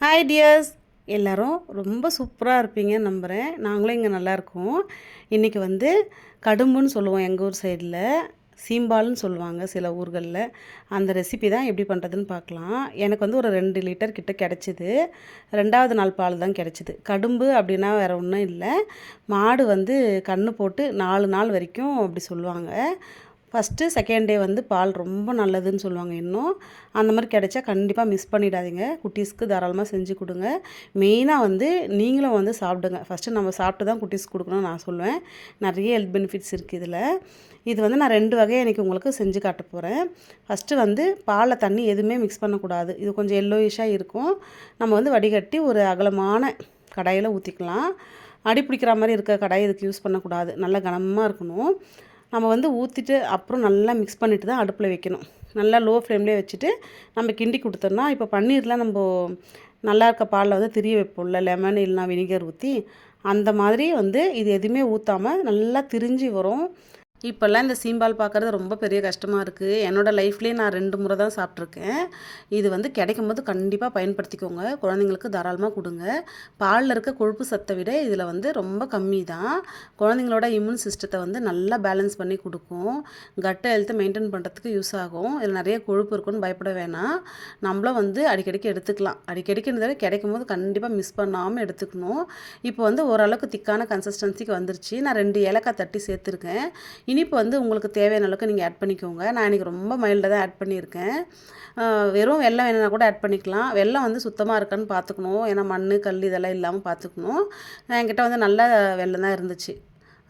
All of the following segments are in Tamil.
ஹாய் டியர்ஸ், எல்லோரும் ரொம்ப சூப்பராக இருப்பீங்கன்னு நம்புகிறேன். நாங்களும் இங்கே நல்லாயிருக்கோம். இன்றைக்கி வந்து கடும்புன்னு சொல்லுவோம் எங்கள் ஊர் சைடில், சீம்பால்னு சொல்லுவாங்க சில ஊர்களில். அந்த ரெசிபி தான் எப்படி பண்ணுறதுன்னு பார்க்கலாம். எனக்கு வந்து ஒரு 2 லிட்டர் கிட்ட கிடச்சிது. 2வது நாள் பால் தான் கிடச்சிது. கடும்பு அப்படின்னா வேறு ஒன்றும் இல்லை, மாடு வந்து கன்று போட்டு 4 நாள் வரைக்கும் அப்படி சொல்லுவாங்க. ஃபஸ்ட்டு செகண்ட் டே வந்து பால் ரொம்ப நல்லதுன்னு சொல்லுவாங்க. இன்னும் அந்த மாதிரி கிடைச்சா கண்டிப்பாக மிஸ் பண்ணிடாதீங்க. குட்டீஸ்க்கு தாராளமாக செஞ்சு கொடுங்க. மெயினாக வந்து நீங்களும் வந்து சாப்பிடுங்க. ஃபஸ்ட்டு நம்ம சாப்பிட்டு தான் குட்டீஸ்க்கு கொடுக்கணும்னு நான் சொல்லுவேன். நிறைய ஹெல்த் பெனிஃபிட்ஸ் இருக்குது இதில். இது வந்து நான் 2 வகையை இன்றைக்கி உங்களுக்கு செஞ்சு காட்ட போகிறேன். ஃபஸ்ட்டு வந்து பாலில் தண்ணி எதுவுமே மிக்ஸ் பண்ணக்கூடாது. இது கொஞ்சம் எல்லோயிஷாக இருக்கும். நம்ம வந்து வடிகட்டி ஒரு அகலமான கடாயில் ஊற்றிக்கலாம். அடி பிடிக்கிற மாதிரி இருக்க கடாயை இதுக்கு யூஸ் பண்ணக்கூடாது. நல்லா கனமாக இருக்கணும். நம்ம வந்து ஊற்றிட்டு அப்புறம் நல்லா மிக்ஸ் பண்ணிவிட்டு தான் அடுப்பில் வைக்கணும். நல்லா லோ ஃப்ளேம்லேயே வச்சுட்டு நம்ம கிண்டி கொடுத்தோம்னா, இப்போ பன்னீர்லாம் நம்ம நல்லா இருக்க பாலில் வந்து திரிய வைப்போம்ல, லெமன் இல்லைனா வினிகர் ஊற்றி, அந்த மாதிரி வந்து இது எதுவுமே ஊற்றாமல் நல்லா திரிஞ்சு வரும். இப்போல்லாம் இந்த சீம்பால் பார்க்குறது ரொம்ப பெரிய கஷ்டமாக இருக்குது. என்னோடய லைஃப்லேயே நான் 2 முறை தான் சாப்பிட்ருக்கேன். இது வந்து கிடைக்கும்போது கண்டிப்பாக பயன்படுத்திக்கோங்க. குழந்தைங்களுக்கு தாராளமாக கொடுங்க. பாலில் இருக்க கொழுப்பு சத்தை விட இதில் வந்து ரொம்ப கம்மி தான். குழந்தைங்களோட இம்யூன் சிஸ்டத்தை வந்து நல்லா பேலன்ஸ் பண்ணி கொடுக்கும். கட் ஹெல்த்தை மெயின்டைன் பண்ணுறதுக்கு யூஸ் ஆகும். இதில் நிறைய கொழுப்பு இருக்குன்னு பயப்பட வேணாம். நம்மளும் வந்து அடிக்கடிக்கு எடுத்துக்கலாம். அடிக்கடிக்குன்றத கிடைக்கும் போது கண்டிப்பாக மிஸ் பண்ணாமல் எடுத்துக்கணும். இப்போ வந்து ஓரளவுக்கு திக்கான கன்சிஸ்டன்சிக்கு வந்துருச்சு. நான் 2 ஏலக்காய் தட்டி சேர்த்துருக்கேன். இனிப்பு வந்து உங்களுக்கு தேவையான அளவுக்கு நீங்கள் ஆட் பண்ணிக்கோங்க. நான் இன்றைக்கி ரொம்ப மைல்டாக தான் ஆட் பண்ணியிருக்கேன். வெறும் வெல்லம் வேணுன்னா கூட ஆட் பண்ணிக்கலாம். வெல்லம் வந்து சுத்தமாக இருக்கான்னு பார்த்துக்கணும். ஏன்னா மண் கல் இதெல்லாம் இல்லாமல் பார்த்துக்கணும். என்கிட்ட வந்து நல்ல வெல்லம் தான் இருந்துச்சு.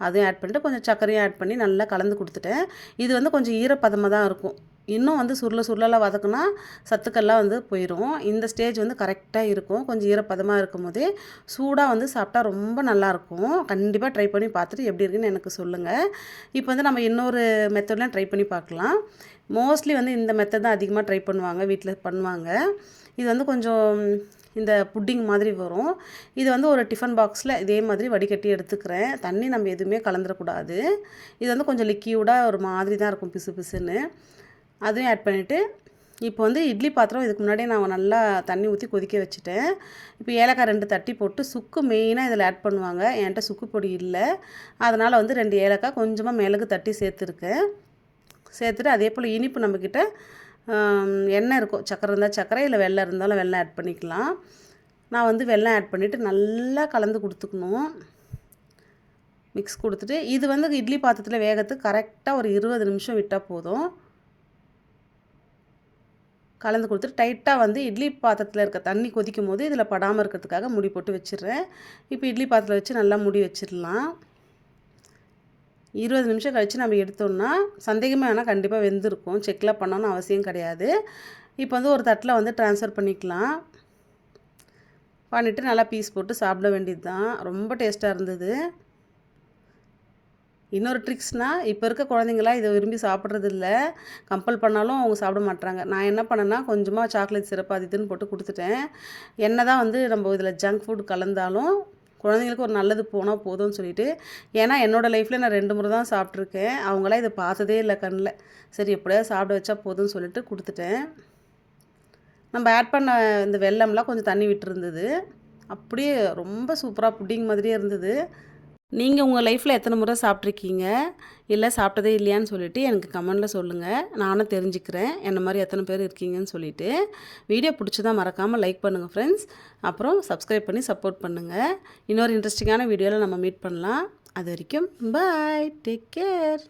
அதையும் ஆட் பண்ணிட்டு கொஞ்சம் சர்க்கரையும் ஆட் பண்ணி நல்லா கலந்து கொடுத்துட்டேன். இது வந்து கொஞ்சம் ஈரப்பதமாக தான் இருக்கும். இன்னும் வந்து சுருளெல்லாம் வதக்குனா சத்துக்கள்லாம் வந்து போயிடும். இந்த ஸ்டேஜ் வந்து கரெக்டாக இருக்கும். கொஞ்சம் ஈரப்பதமாக இருக்கும் போதே சூடாக வந்து சாப்பிட்டா ரொம்ப நல்லாயிருக்கும். கண்டிப்பாக ட்ரை பண்ணி பார்த்துட்டு எப்படி இருக்குன்னு எனக்கு சொல்லுங்கள். இப்போ வந்து நம்ம இன்னொரு மெத்தட்லாம் ட்ரை பண்ணி பார்க்கலாம். மோஸ்ட்லி வந்து இந்த மெத்தட் தான் அதிகமாக ட்ரை பண்ணுவாங்க, வீட்டில் பண்ணுவாங்க. இது வந்து கொஞ்சம் இந்த புட்டிங் மாதிரி வரும். இது வந்து ஒரு டிஃபன் பாக்ஸில் இதே மாதிரி வடிகட்டி எடுத்துக்கிறேன். தண்ணி நம்ம எதுவுமே கலந்துடக்கூடாது. இது வந்து கொஞ்சம் லிக்யூடாக ஒரு மாதிரி தான் இருக்கும், பிசு பிசுன்னு. அதையும் ஆட் பண்ணிவிட்டு இப்போ வந்து இட்லி பாத்திரம் இதுக்கு முன்னாடியே நான் நல்லா தண்ணி ஊற்றி கொதிக்க வச்சுட்டேன். இப்போ ஏலக்காய் 2 தட்டி போட்டு சுக்கு மெயினாக இதில் ஆட் பண்ணுவாங்க. என்கிட்ட சுக்கு பொடி இல்லை, அதனால் வந்து 2 ஏலக்காய் கொஞ்சமாக மிளகு தட்டி சேர்த்துருக்கேன். சேர்த்துட்டு அதே போல் இனிப்பு நம்மக்கிட்ட எண்ணெய் இருக்கும், சக்கரை இருந்தால் சக்கரை, இல்லை வெல்லம் இருந்தாலும் வெல்லம் ஆட் பண்ணிக்கலாம். நான் வந்து வெல்லம் ஆட் பண்ணிவிட்டு நல்லா கலந்து கொடுத்துக்கணும். மிக்ஸ் கொடுத்துட்டு இது வந்து இட்லி பாத்திரத்தில் வேகத்துக்கு கரெக்டாக ஒரு 20 நிமிஷம் விட்டால் போதும். கலந்து கொடுத்துட்டு டைட்டாக வந்து இட்லி பாத்திரத்தில் இருக்க தண்ணி கொதிக்கும் போது இதில் படாமல் இருக்கிறதுக்காக மூடி போட்டு வச்சிடுறேன். இப்போ இட்லி பாத்திரத்தில் வச்சு நல்லா மூடி வச்சிடலாம். 20 நிமிஷம் கழித்து நம்ம எடுத்தோம்னா சந்தேகமே ஆனால் கண்டிப்பாக வெந்திருக்கும். செக்லாம் பண்ணணும்னு அவசியம் கிடையாது. இப்போ வந்து ஒரு தட்டில் வந்து ட்ரான்ஸ்ஃபர் பண்ணிக்கலாம். பண்ணிவிட்டு நல்லா பீஸ் போட்டு சாப்பிட வேண்டியது தான். ரொம்ப டேஸ்ட்டாக இருந்தது. இன்னொரு ட்ரிக்ஸ்னால், இப்போ இருக்க குழந்தைங்களாம் இதை விரும்பி சாப்பிட்றதில்ல. கம்பல் பண்ணாலும் அவங்க சாப்பிட மாட்றாங்க. நான் என்ன பண்ணேன்னா, கொஞ்சமாக சாக்லேட் சிரப் அது இதுன்னு போட்டு கொடுத்துட்டேன். என்ன தான் வந்து நம்ம இதில் ஜங்க் ஃபுட் கலந்தாலும் குழந்தைங்களுக்கு ஒரு நல்லது போனால் போதும்னு சொல்லிட்டு. ஏன்னா என்னோடய லைஃப்பில் நான் 2 முறை தான் சாப்பிட்ருக்கேன். அவங்களாம் இதை பார்த்ததே இல்லை கண்ணில். சரி எப்படியாவது சாப்பிட வச்சா போதும்னு சொல்லிட்டு கொடுத்துட்டேன். நம்ம ஆட் பண்ண இந்த வெல்லம்லாம் கொஞ்சம் தண்ணி விட்டுருந்தது. அப்படியே ரொம்ப சூப்பராக புட்டிங் மாதிரியே இருந்தது. நீங்கள் உங்கள் லைஃப்பில் எத்தனை முறை சாப்பிட்ருக்கீங்க, இல்லை சாப்பிட்டதே இல்லையான்னு சொல்லிவிட்டு எனக்கு கமெண்டில் சொல்லுங்கள். நானும் தெரிஞ்சுக்கிறேன் என்ன மாதிரி எத்தனை பேர் இருக்கீங்கன்னு சொல்லிவிட்டு. வீடியோ பிடிச்சதா மறக்காமல் லைக் பண்ணுங்கள் ஃப்ரெண்ட்ஸ். அப்புறம் சப்ஸ்கிரைப் பண்ணி சப்போர்ட் பண்ணுங்கள். இன்னொரு இன்ட்ரெஸ்டிங்கான வீடியோவில் நம்ம மீட் பண்ணலாம். அது வரைக்கும் பாய், டேக் கேர்.